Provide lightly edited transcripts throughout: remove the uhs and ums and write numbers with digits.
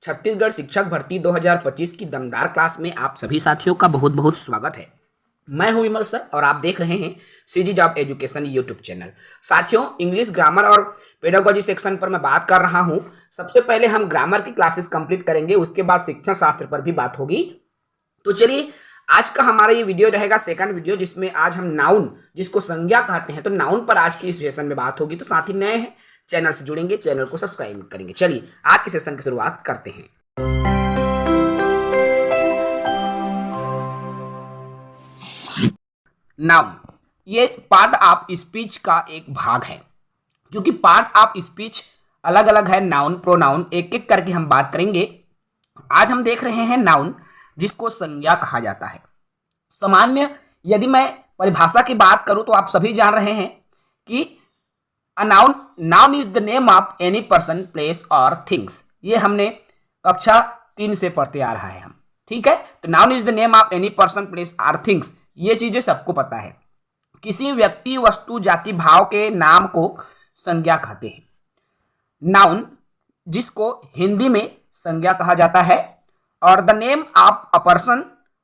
छत्तीसगढ़ शिक्षक भर्ती 2025 की दमदार क्लास में आप सभी साथियों का बहुत बहुत स्वागत है। मैं हूं विमल सर और आप देख रहे हैं CG job education YouTube channel. साथियों, इंग्लिश ग्रामर और पेडागोजी सेक्शन पर मैं बात कर रहा हूं। सबसे पहले हम ग्रामर की क्लासेस कंप्लीट करेंगे, उसके बाद शिक्षण शास्त्र पर भी बात होगी। तो चलिए, आज का हमारा ये वीडियो रहेगा सेकंड वीडियो, जिसमें आज हम नाउन, जिसको संज्ञा कहते हैं, तो नाउन पर आज की इस सेशन में बात होगी। तो साथी नए हैं, चैनल से जुड़ेंगे, चैनल को सब्सक्राइब करेंगे। चलिए आज के सेशन की शुरुआत करते हैं। नाउन ये पार्ट ऑफ स्पीच का एक भाग है, क्योंकि पार्ट ऑफ स्पीच अलग अलग है। नाउन प्रोनाउन एक एक करके हम बात करेंगे। आज हम देख रहे हैं नाउन, जिसको संज्ञा कहा जाता है। सामान्य यदि मैं परिभाषा की बात करूं तो आप सभी जान रहे हैं कि a noun is the name of any person, place और थिंग्स। ये हमने कक्षा 3 से पढ़ते आ रहा है हम, ठीक है। तो noun is the name of any person, place और थिंग्स, ये चीजें सबको पता है। किसी व्यक्ति, वस्तु, जाति, भाव के नाम को संज्ञा कहते हैं। नाउन, जिसको हिंदी में संज्ञा कहा जाता है, और the name of a person,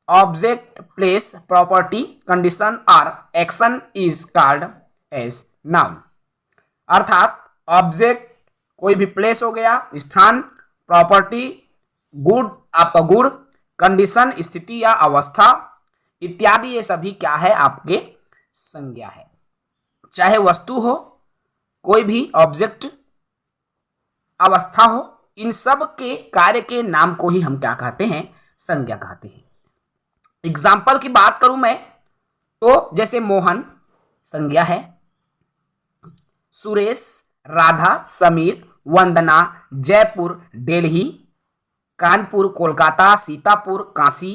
object, place, property, condition और action is called as noun. अर्थात ऑब्जेक्ट कोई भी प्लेस हो गया, स्थान, प्रॉपर्टी, गुड आपका गुड, कंडीशन स्थिति या अवस्था इत्यादि, ये सभी क्या है, आपके संज्ञा है। चाहे वस्तु हो, कोई भी ऑब्जेक्ट, अवस्था हो, इन सब के कार्य के नाम को ही हम क्या कहते हैं, संज्ञा कहते हैं। एग्जाम्पल की बात करूं मैं तो जैसे मोहन संज्ञा है, सुरेश, राधा, समीर, वंदना, Jaipur, Delhi, Kanpur, Kolkata, Sitapur, Kashi,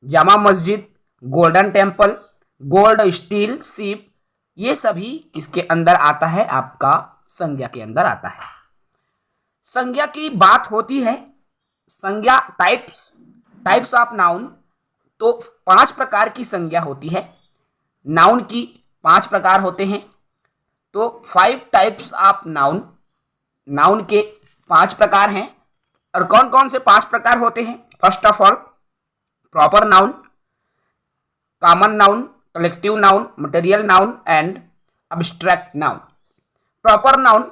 Jama Masjid, golden temple, gold, steel, ship, ये सभी किसके अंदर आता है, आपका संज्ञा के अंदर आता है। संज्ञा की बात होती है, संज्ञा टाइप्स ऑफ नाउन, तो 5 प्रकार की संज्ञा होती है। नाउन की 5 प्रकार होते हैं, तो 5 टाइप्स ऑफ नाउन, नाउन के 5 प्रकार हैं। और कौन कौन से 5 प्रकार होते हैं? First of all, proper noun, common noun, collective noun, material noun and abstract noun. Proper noun,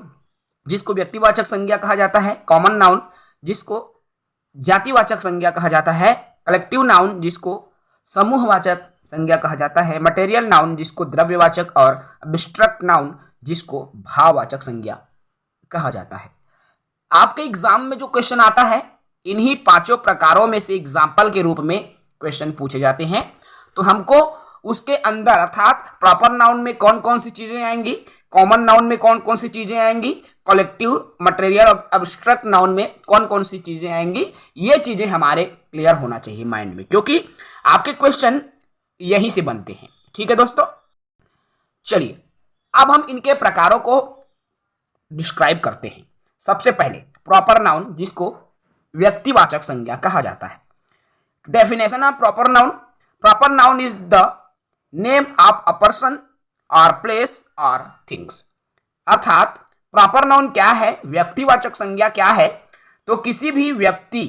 जिसको व्यक्तिवाचक संज्ञा कहा जाता है, कॉमन नाउन, जिसको जातिवाचक संज्ञा कहा जाता है, कलेक्टिव नाउन, जिसको समूहवाचक संज्ञा कहा जाता है, मटेरियल नाउन, जिसको द्रव्यवाचक, और अब्स्ट्रैक्ट नाउन, जिसको भाववाचक संज्ञा कहा जाता है। आपके एग्जाम में जो क्वेश्चन आता है, इन्हीं 5 प्रकारों में से एग्जाम्पल के रूप में क्वेश्चन पूछे जाते हैं। तो हमको उसके अंदर, अर्थात प्रॉपर नाउन में कौन कौन सी चीजें आएंगी, कॉमन नाउन में कौन कौन सी चीजें आएंगी, कलेक्टिव, मटेरियल और अब्स्ट्रैक्ट नाउन में कौन कौन सी चीजें आएंगी, ये चीजें हमारे क्लियर होना चाहिए माइंड में, क्योंकि आपके क्वेश्चन यहीं से बनते हैं। ठीक है दोस्तों, चलिए अब हम इनके प्रकारों को डिस्क्राइब करते हैं। सबसे पहले प्रॉपर नाउन, जिसको व्यक्तिवाचक संज्ञा कहा जाता है। Definition of proper noun, proper noun is the name of a person और प्लेस और थिंग्स। अर्थात प्रॉपर नाउन क्या है, व्यक्तिवाचक संज्ञा क्या है, तो किसी भी व्यक्ति,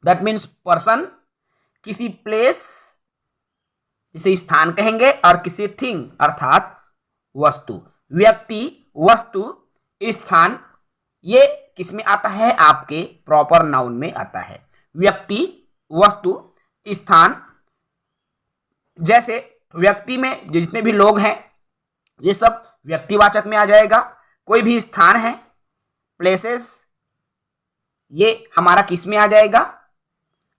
दैट मीन्स पर्सन, किसी प्लेस, जिसे स्थान कहेंगे, और किसी थिंग अर्थात वस्तु। व्यक्ति, वस्तु, स्थान, ये किसमें आता है, आपके प्रॉपर नाउन में आता है। व्यक्ति, वस्तु, स्थान, जैसे व्यक्ति में जितने भी लोग हैं, ये सब व्यक्तिवाचक में आ जाएगा। कोई भी स्थान है, प्लेसेस, ये हमारा किस में आ जाएगा,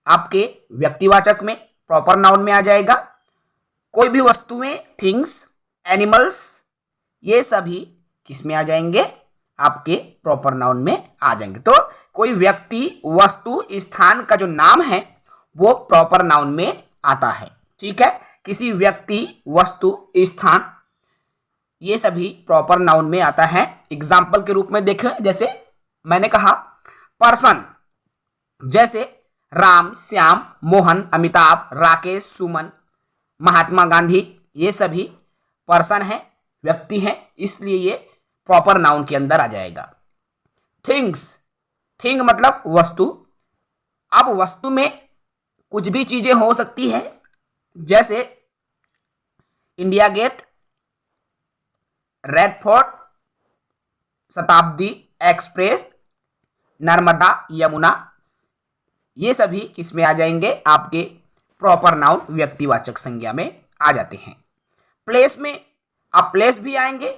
आपके व्यक्तिवाचक में, प्रॉपर नाउन में आ जाएगा। कोई भी वस्तुएं, थिंग्स, एनिमल्स, ये सभी किस में आ जाएंगे, आपके प्रॉपर नाउन में आ जाएंगे। तो कोई व्यक्ति, वस्तु, स्थान का जो नाम है वो प्रॉपर नाउन में आता है। ठीक है, किसी व्यक्ति, वस्तु, स्थान, ये सभी प्रॉपर नाउन में आता है। एग्जाम्पल के रूप में देखें, जैसे मैंने कहा पर्सन, जैसे राम, श्याम, मोहन, अमिताभ, राकेश, सुमन, महात्मा गांधी, ये सभी पर्सन है, व्यक्ति हैं, इसलिए ये प्रॉपर नाउन के अंदर आ जाएगा। थिंग्स, थिंग मतलब वस्तु, अब वस्तु में कुछ भी चीजें हो सकती है, जैसे इंडिया गेट, रेड फोर्ट, शताब्दी एक्सप्रेस, नर्मदा, यमुना, ये सभी किसमें आ जाएंगे? आपके प्रॉपर नाउन व्यक्तिवाचक संज्ञा में आ जाते हैं। प्लेस में अब प्लेस भी आएंगे।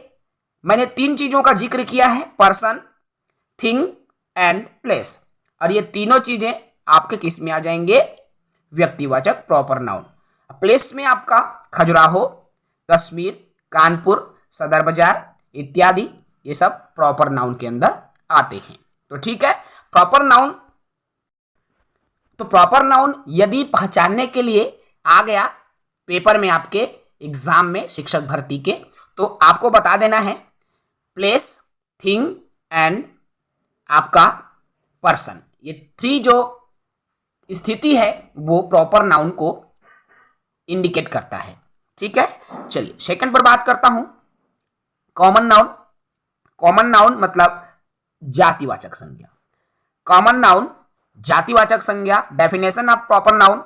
मैंने 3 चीजों का जिक्र किया है, पर्सन, थिंग एंड प्लेस, और ये तीनों चीजें आपके किस में आ जाएंगे? व्यक्तिवाचक प्रॉपर नाउन। प्लेस में आपका खजुराहो, कश्मीर, कानपुर, सदर बाजार इत्यादि, ये सब प्रॉपर नाउन के अंदर आते हैं। तो ठीक है, प्रॉपर नाउन, तो प्रॉपर नाउन यदि पहचानने के लिए आ गया पेपर में, आपके एग्जाम में शिक्षक भर्ती के, तो आपको बता देना है प्लेस, थिंग एंड आपका पर्सन, ये 3 जो स्थिति है वो प्रॉपर नाउन को इंडिकेट करता है। ठीक है, चलिए सेकंड पर बात करता हूं, कॉमन नाउन। कॉमन नाउन मतलब जातिवाचक संज्ञा। कॉमन नाउन जातिवाचक संज्ञा। Definition of proper noun,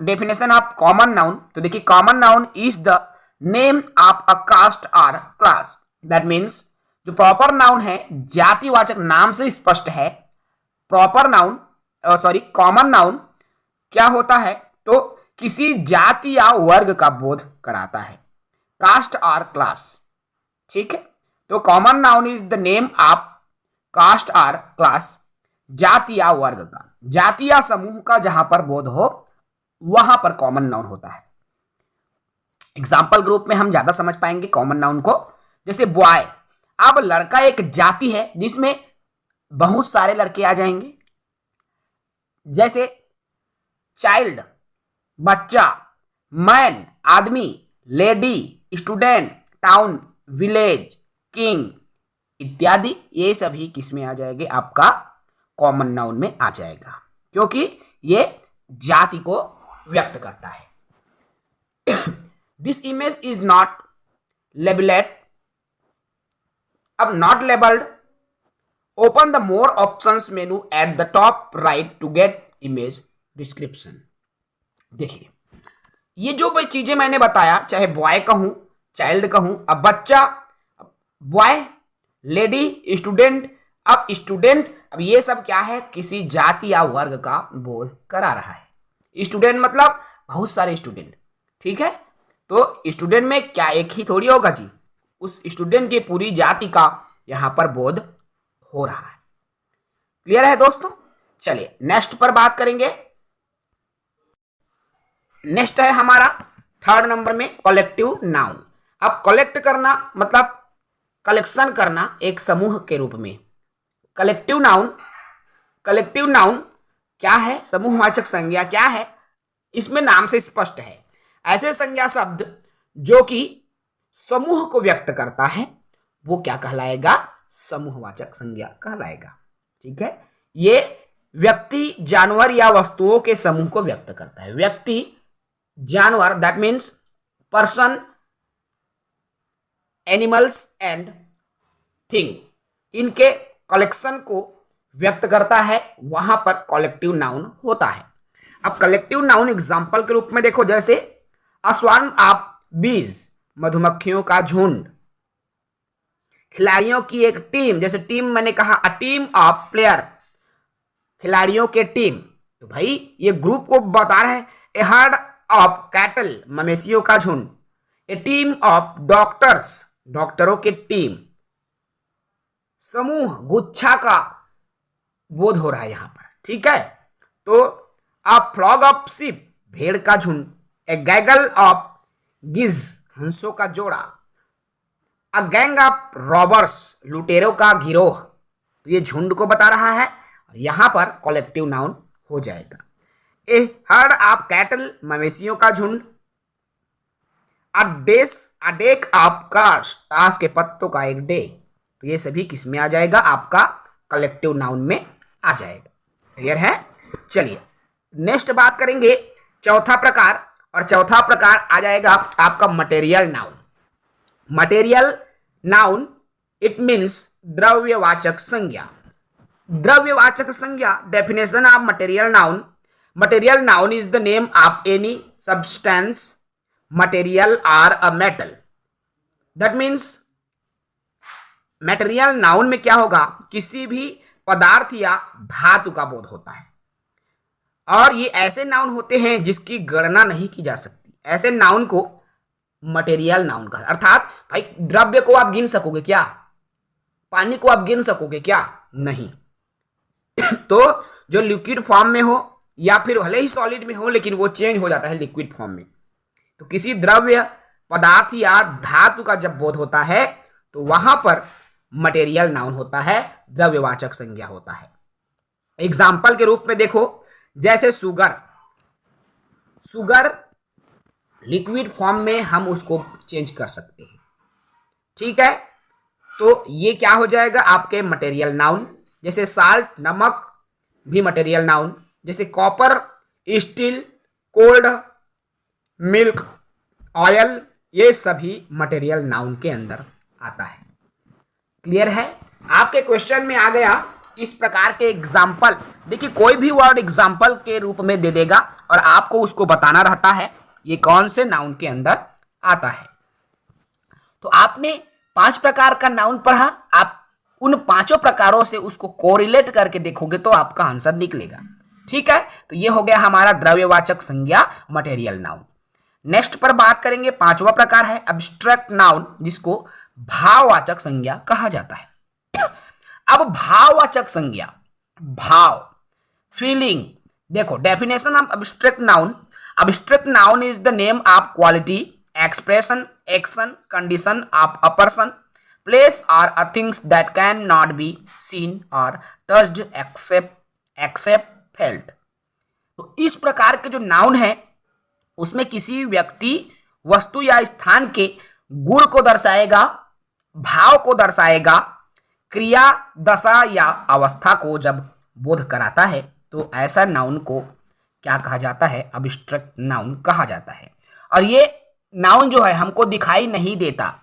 definition of common noun, तो देखिए common noun is the name of a caste और क्लास। दैट मीन्स जो प्रॉपर नाउन है जातिवाचक नाम से स्पष्ट है। प्रॉपर नाउन कॉमन नाउन क्या होता है? तो किसी जाति या वर्ग का बोध कराता है, कास्ट और क्लास। ठीक है, तो common noun is the name of caste और क्लास, जाति या वर्ग का, जाति या समूह का जहां पर बोध हो वहां पर कॉमन नाउन होता है। एग्जाम्पल ग्रुप में हम ज्यादा समझ पाएंगे कॉमन नाउन को, जैसे बॉय। अब लड़का एक जाति है जिसमें बहुत सारे लड़के आ जाएंगे, जैसे चाइल्ड बच्चा, मैन आदमी, lady student, town village, king इत्यादि, ये सभी किसमें आ जाएंगे? आपका कॉमन नाउन में आ जाएगा, क्योंकि ये जाति को व्यक्त करता है। This image is not labelled. अब not labelled, open the more options menu at the top right to get image description. देखिए ये जो भाई चीजें मैंने बताया, चाहे बॉय कहूं, चाइल्ड कहूं, अब बच्चा, बॉय, लेडी, स्टूडेंट। अब स्टूडेंट, अब ये सब क्या है? किसी जाति या वर्ग का बोध करा रहा है। स्टूडेंट मतलब बहुत सारे स्टूडेंट। ठीक है, तो स्टूडेंट में क्या एक ही थोड़ी होगा जी, उस स्टूडेंट की पूरी जाति का यहां पर बोध हो रहा है। क्लियर है दोस्तों? चलिए नेक्स्ट पर बात करेंगे। नेक्स्ट है हमारा 3rd नंबर में कलेक्टिव नाउन। अब कलेक्ट करना मतलब कलेक्शन करना एक समूह के रूप में। कलेक्टिव नाउन, कलेक्टिव नाउन क्या है? समूहवाचक संज्ञा क्या है? इसमें नाम से स्पष्ट है, ऐसे संज्ञा शब्द जो कि समूह को व्यक्त करता है वो क्या कहलाएगा? समूहवाचक संज्ञा कहलाएगा। ठीक है, ये व्यक्ति, जानवर या वस्तुओं के समूह को व्यक्त करता है। व्यक्ति, जानवर, that means person, animals and thing, इनके कलेक्शन को व्यक्त करता है, वहां पर कलेक्टिव नाउन होता है। अब कलेक्टिव नाउन एग्जाम्पल के रूप में देखो, जैसे अ स्वार्म ऑफ बीज, मधुमक्खियों का झुंड, खिलाड़ियों की एक टीम, जैसे टीम मैंने कहा अ टीम ऑफ प्लेयर, खिलाड़ियों के टीम, तो भाई ये ग्रुप को बता रहे हैं। ए हर्ड ऑफ कैटल, मवेशियों का झुंड, ए टीम ऑफ डॉक्टर्स, डॉक्टरों की टीम, समूह, गुच्छा का बोध हो रहा है यहां पर। ठीक है, तो अ फ्लॉग ऑफ शिप, भेड़ का झुंड, ए गैगल ऑफ गिज, हंसों का जोड़ा, अ गैंग ऑफ रॉबर्स, लुटेरों का गिरोह, तो ये झुंड को बता रहा है, यहां पर कलेक्टिव नाउन हो जाएगा। ए हर्ड ऑफ कैटल, मवेशियों का झुंड, अ डेक ऑफ कार्ड्स, ताश के पत्तों का एक डे, तो ये सभी किस में आ जाएगा? आपका कलेक्टिव नाउन में आ जाएगा। क्लियर है? चलिए नेक्स्ट बात करेंगे चौथा प्रकार, और चौथा प्रकार आ जाएगा आपका material noun. Material noun it means द्रव्यवाचक संज्ञा। द्रव्यवाचक संज्ञा, definition of material noun. Material noun is the name of any substance, material or a metal. That means material noun में क्या होगा, किसी भी पदार्थ या धातु का बोध होता है, और ये ऐसे नाउन होते हैं जिसकी गणना नहीं की जा सकती, ऐसे नाउन को मटेरियल नाउन का। अर्थात भाई द्रव्य को आप गिन सकोगे क्या, पानी को आप गिन सकोगे क्या, नहीं। तो जो लिक्विड फॉर्म में हो या फिर भले ही सॉलिड में हो, लेकिन वो चेंज हो जाता है लिक्विड फॉर्म में, तो किसी द्रव्य पदार्थ या धातु का जब बोध होता है तो वहां पर मटेरियल नाउन होता है, द्रव्यवाचक संज्ञा होता है। एग्जाम्पल के रूप में देखो, जैसे सुगर, सुगर लिक्विड फॉर्म में हम उसको चेंज कर सकते हैं, ठीक है, तो ये क्या हो जाएगा आपके मटेरियल नाउन। जैसे साल्ट, नमक भी मटेरियल नाउन, जैसे copper, steel, cold, milk, oil, ये सभी मटेरियल नाउन के अंदर आता है। क्लियर है? आपके क्वेश्चन में आ गया इस प्रकार के एग्जाम्पल। देखिए कोई भी वर्ड एग्जाम्पल के रूप में दे देगा और आपको उसको बताना रहता है ये कौन से नाउन के अंदर आता है। तो आपने 5 प्रकार का नाउन पढ़ा, आप उन 5 प्रकारों से उसको कोरिलेट करके देखोगे तो आपका आंसर निकलेगा, ठीक है। तो ये हो गया हमारा द्रव्यवाचक संज्ञा, मटेरियल नाउन। नेक्स्ट पर बात करेंगे, 5वां प्रकार है एब्स्ट्रैक्ट नाउन, जिसको भाववाचक संज्ञा कहा जाता है। अब भाववाचक संज्ञा, भाव, फीलिंग, देखो definition of abstract noun. Abstract noun is the name of quality, expression, action, condition of a person, place और a things that can not be seen और टच्ड एक्सेप्ट फेल्ट। तो इस प्रकार के जो नाउन है उसमें किसी व्यक्ति, वस्तु या स्थान के गुण को दर्शाएगा, भाव को दर्शाएगा, क्रिया, दशा या अवस्था को जब बोध कराता है तो ऐसा नाउन को क्या कहा जाता है, एब्स्ट्रैक्ट नाउन कहा जाता है। और ये नाउन जो है हमको दिखाई नहीं देता।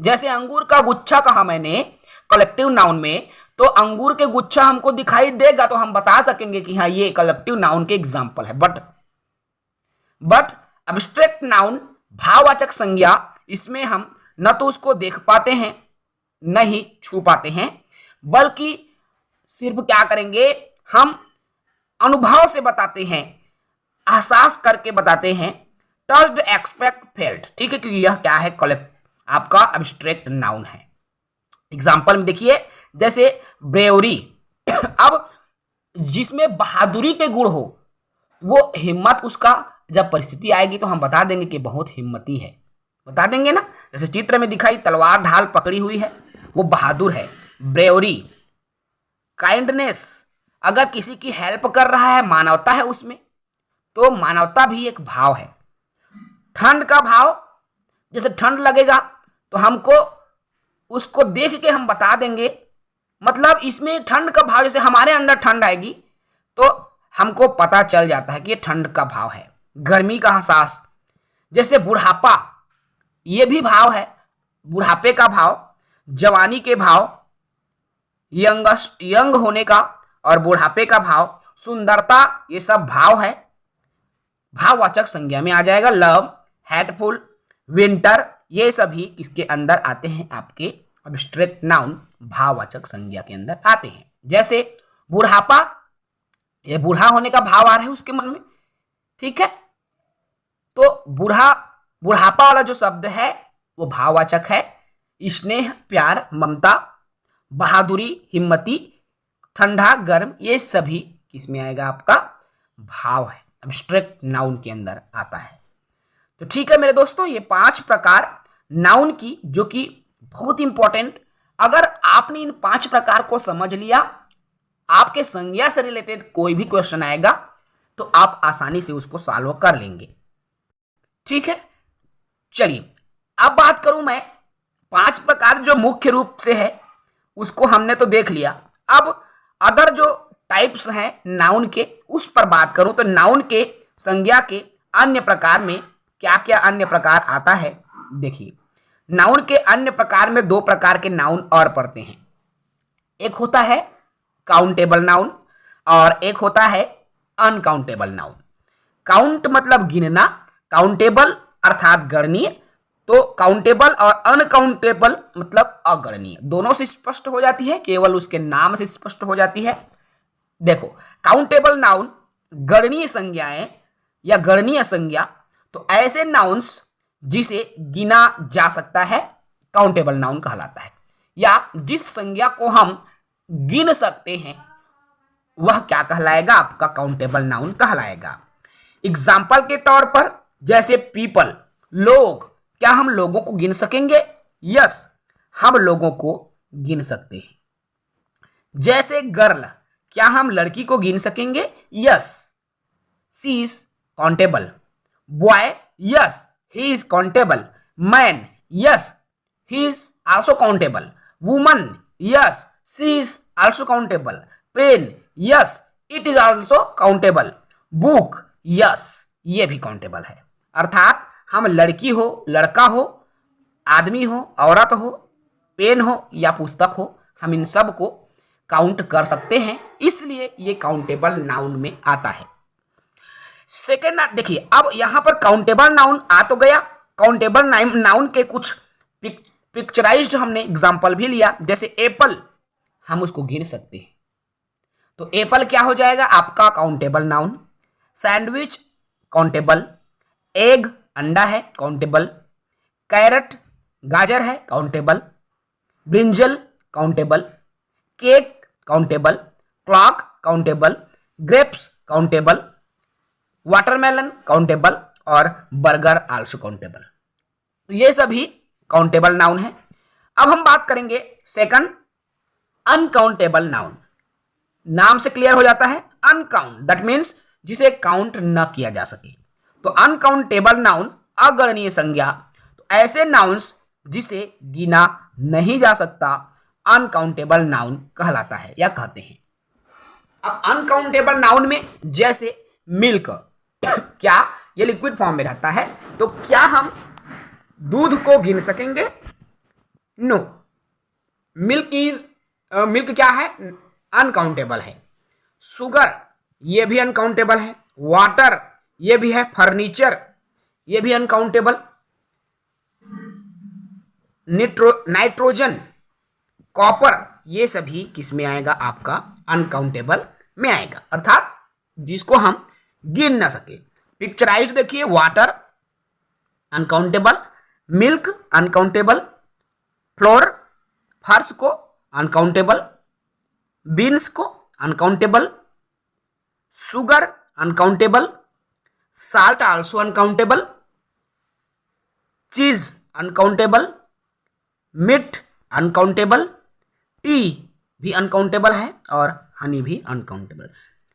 जैसे अंगूर का गुच्छा कहा मैंने कलेक्टिव नाउन में, तो अंगूर के गुच्छा हमको दिखाई देगा तो हम बता सकेंगे कि हाँ ये कलेक्टिव नाउन के एग्जाम्पल है। बट एब्स्ट्रैक्ट नाउन, भाववाचक संज्ञा, इसमें हम न तो उसको देख पाते हैं न ही छू पाते हैं, बल्कि सिर्फ क्या करेंगे, हम अनुभव से बताते हैं, एहसास करके बताते हैं, टच्ड एक्सपेक्ट फेल्ट, ठीक है, क्योंकि यह क्या है, कलेक्ट आपका एब्स्ट्रैक्ट नाउन है। एग्जाम्पल में देखिए, जैसे ब्रेवरी, अब जिसमें बहादुरी के गुण हो, वो हिम्मत, उसका जब परिस्थिति आएगी तो हम बता देंगे कि बहुत हिम्मती है, बता देंगे ना। जैसे चित्र में दिखाई तलवार ढाल पकड़ी हुई है, वो बहादुर है, ब्रेवरी। काइंडनेस, अगर किसी की हेल्प कर रहा है, मानवता है उसमें, तो मानवता भी एक भाव है। ठंड का भाव, जैसे ठंड लगेगा तो हमको उसको देख के हम बता देंगे, मतलब इसमें ठंड का भाव, जैसे हमारे अंदर ठंड आएगी तो हमको पता चल जाता है कि ये ठंड का भाव है। गर्मी का एहसास, जैसे बुढ़ापा, ये भी भाव है, बुढ़ापे का भाव, जवानी के भाव, यंग होने का और बुढ़ापे का भाव, सुंदरता, ये सब भाव है, भाववाचक संज्ञा में आ जाएगा। लव, हेटफुल, विंटर, ये सभी इसके अंदर आते हैं, आपके एब्स्ट्रैक्ट नाउन भाववाचक संज्ञा के अंदर आते हैं। जैसे बुढ़ापा, ये बूढ़ा होने का भाव आ रहा है उसके मन में, ठीक है, तो बुढ़ापा वाला जो शब्द है वो भाववाचक है। स्नेह, प्यार, ममता, बहादुरी, हिम्मती, ठंडा, गर्म, ये सभी किसमें आएगा, आपका भाव है, एब्स्ट्रैक्ट नाउन के अंदर आता है। तो ठीक है मेरे दोस्तों, ये 5 प्रकार नाउन की, जो कि बहुत इंपॉर्टेंट, अगर आपने इन 5 प्रकार को समझ लिया, आपके संज्ञा से रिलेटेड कोई भी क्वेश्चन आएगा तो आप आसानी से उसको सॉल्व कर लेंगे, ठीक है। चलिए अब बात करूं मैं, 5 प्रकार जो मुख्य रूप से है उसको हमने तो देख लिया। अब अदर जो टाइप्स हैं नाउन के, उस पर बात करूं तो नाउन के संज्ञा के अन्य प्रकार में क्या क्या अन्य प्रकार आता है। देखिए, नाउन के अन्य प्रकार में 2 प्रकार के नाउन और पढ़ते हैं। एक होता है काउंटेबल नाउन और एक होता है अनकाउंटेबल नाउन। काउंट मतलब गिनना, काउंटेबल अर्थात गणनीय। तो काउंटेबल और अनकाउंटेबल मतलब अगणनीय। दोनों से स्पष्ट हो जाती है, केवल उसके नाम से स्पष्ट हो जाती है। देखो, काउंटेबल नाउन गणनीय संज्ञाएं या गणनीय संज्ञा, तो ऐसे नाउन्स जिसे गिना जा सकता है काउंटेबल नाउन कहलाता है, या जिस संज्ञा को हम गिन सकते हैं वह क्या कहलाएगा, आपका काउंटेबल नाउन कहलाएगा। एग्जाम्पल के तौर पर जैसे पीपल, लोग, क्या हम लोगों को गिन सकेंगे? यस, हम लोगों को गिन सकते हैं। जैसे गर्ल, क्या हम लड़की को गिन सकेंगे? Yes, she is countable. Boy, yes, he is countable. Man, yes, he is also countable. Woman, yes, she is also countable. Pen, yes, it is also countable. Book, yes, ये भी काउंटेबल है। अर्थात हम लड़की हो, लड़का हो, आदमी हो, औरत हो, पेन हो या पुस्तक हो, हम इन सब को काउंट कर सकते हैं, इसलिए ये काउंटेबल नाउन में आता है। सेकेंड देखिए, अब यहां पर काउंटेबल नाउन आ तो गया। काउंटेबल नाउन के कुछ पिक्चराइज्ड हमने एग्जांपल भी लिया, जैसे एप्पल, हम उसको गिन सकते हैं, तो एप्पल क्या हो जाएगा, आपका countable noun. Sandwich countable, egg अंडा है काउंटेबल, कैरेट गाजर है countable, brinjal countable, cake countable, clock countable, grapes countable, watermelon countable और बर्गर आल्सो काउंटेबल। तो ये सभी काउंटेबल नाउन है। अब हम बात करेंगे सेकंड, अनकाउंटेबल नाउन। नाम से क्लियर हो जाता है, अनकाउंट दैट मीन्स जिसे काउंट न किया जा सके। तो अनकाउंटेबल नाउन अगणनीय संज्ञा, तो ऐसे नाउन्स जिसे गिना नहीं जा सकता अनकाउंटेबल नाउन कहलाता है या कहते हैं। अब अनकाउंटेबल नाउन में जैसे मिल्क, क्या ये लिक्विड फॉर्म में रहता है, तो क्या हम दूध को गिन सकेंगे? नो, मिल्क क्या है, अनकाउंटेबल है। शुगर ये भी अनकाउंटेबल है। वाटर ये भी है। फर्नीचर ये भी अनकाउंटेबल। नाइट्रोजन, कॉपर, ये सभी किस में आएगा, आपका अनकाउंटेबल में आएगा, अर्थात जिसको हम गिन ना सके। पिक्चराइज देखिए, water uncountable, milk uncountable, floor फर्श को अनकाउंटेबल, बीन्स को uncountable, sugar uncountable, salt also uncountable, चीज अनकाउंटेबल, मीट अनकाउंटेबल, टी भी अनकाउंटेबल है और हनी भी अनकाउंटेबल।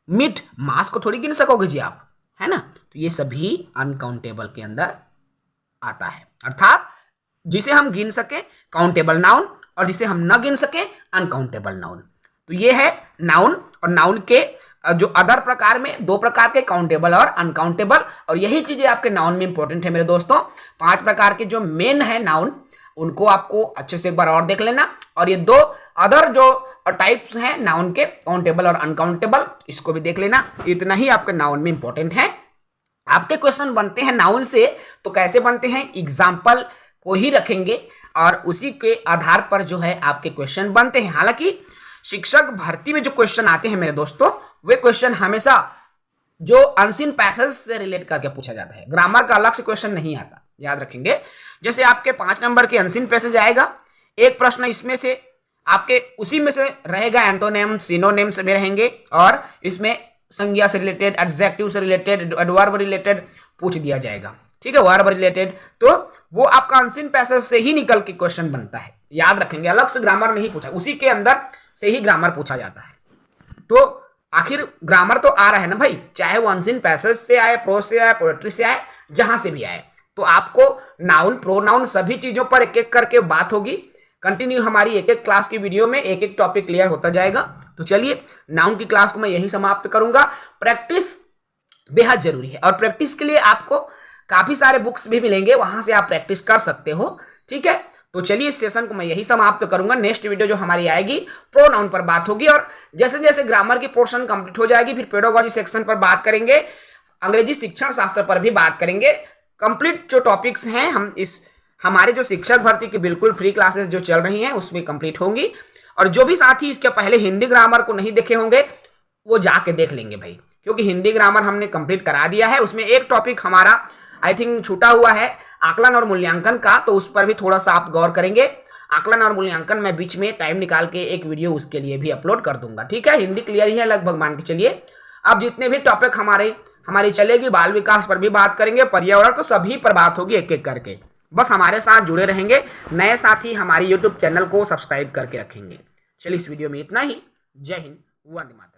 मीट, मांस को थोड़ी गिन सकोगे जी आप, है ना, तो ये सभी अनकाउंटेबल के अंदर आता है, अर्थात जिसे हम गिन सके काउंटेबल नाउन और जिसे हम न गिन सके अनकाउंटेबल नाउन। तो ये है नाउन, और नाउन के जो अदर प्रकार में दो प्रकार के, काउंटेबल और अनकाउंटेबल, और यही चीजें आपके नाउन में इंपॉर्टेंट है मेरे दोस्तों। 5 प्रकार के जो मेन है नाउन, उनको आपको अच्छे से एक बार और देख लेना, और ये 2 अदर जो टाइप्स हैं नाउन के, काउंटेबल और अनकाउंटेबल, इसको भी देख लेना। इतना ही आपके नाउन में इंपॉर्टेंट है। आपके क्वेश्चन बनते हैं नाउन से, तो कैसे बनते हैं, एग्जाम्पल को ही रखेंगे और उसी के आधार पर जो है आपके क्वेश्चन बनते हैं। हालांकि शिक्षक भर्ती में जो क्वेश्चन आते हैं मेरे दोस्तों, वे क्वेश्चन हमेशा जो अनसीन पैसेज से रिलेट करके पूछा जाता है, ग्रामर का अलग से क्वेश्चन नहीं आता, याद रखेंगे। जैसे आपके 5 नंबर के अनसीन पैसेज आएगा, एक प्रश्न इसमें से आपके उसी में से रहेगा, एंटोनिम सिनोनिम्स में रहेंगे, और इसमें संज्ञा से रिलेटेड, एडजेक्टिव से रिलेटेड, एडवर्ब रिलेटेड पूछ दिया जाएगा, ठीक है, वर्ब रिलेटेड। तो वो आपका अनसीन पैसेज से ही निकल के क्वेश्चन बनता है, याद रखेंगे, अलग से ग्रामर नहीं पूछा, उसी के अंदर से ही ग्रामर पूछा जाता है। तो आखिर ग्रामर तो आ रहा है ना भाई, चाहे वो अनसीन पैसेज से आए, प्रोज से आए, पोएट्री से आए, जहां से भी आए, तो आपको नाउन, प्रोनाउन सभी चीजों पर एक एक करके बात होगी। कंटिन्यू हमारी एक एक क्लास की वीडियो में एक एक टॉपिक क्लियर होता जाएगा। तो चलिए, नाउन की क्लास को मैं यही समाप्त करूंगा। प्रैक्टिस बेहद जरूरी है, और प्रैक्टिस के लिए आपको काफी सारे बुक्स भी मिलेंगे, वहां से आप प्रैक्टिस कर सकते हो, ठीक है। तो चलिए इस सेशन को मैं यही समाप्त करूंगा। नेक्स्ट वीडियो जो हमारी आएगी प्रोनाउन पर बात होगी, और जैसे जैसे ग्रामर की पोर्शन कंप्लीट हो जाएगी फिर पेडागोजी सेक्शन पर बात करेंगे, अंग्रेजी शिक्षण शास्त्र पर भी बात करेंगे। कंप्लीट जो टॉपिक्स हैं हम इस हमारे जो शिक्षक भर्ती की बिल्कुल फ्री क्लासेस जो चल रही हैं उसमें कंप्लीट होंगी। और जो भी साथी इसके पहले हिंदी ग्रामर को नहीं देखे होंगे वो जाके देख लेंगे भाई, क्योंकि हिंदी ग्रामर हमने कंप्लीट करा दिया है। उसमें एक टॉपिक हमारा आई थिंक छूटा हुआ है आकलन और मूल्यांकन का, तो उस पर भी थोड़ा सा आप गौर करेंगे। आकलन और मूल्यांकन मैं बीच में टाइम निकाल के एक वीडियो उसके लिए भी अपलोड कर दूंगा। ठीक है, हिंदी क्लियर ही है लगभग मान के चलिए। अब जितने भी टॉपिक हमारी चलेगी, बाल विकास पर भी बात करेंगे, पर्यावरण, तो सभी पर बात होगी एक एक करके। बस हमारे साथ जुड़े रहेंगे, नए साथी हमारी यूट्यूब चैनल को सब्सक्राइब करके रखेंगे। चलिए इस वीडियो में इतना ही। जय हिंद, वंदे मातरम।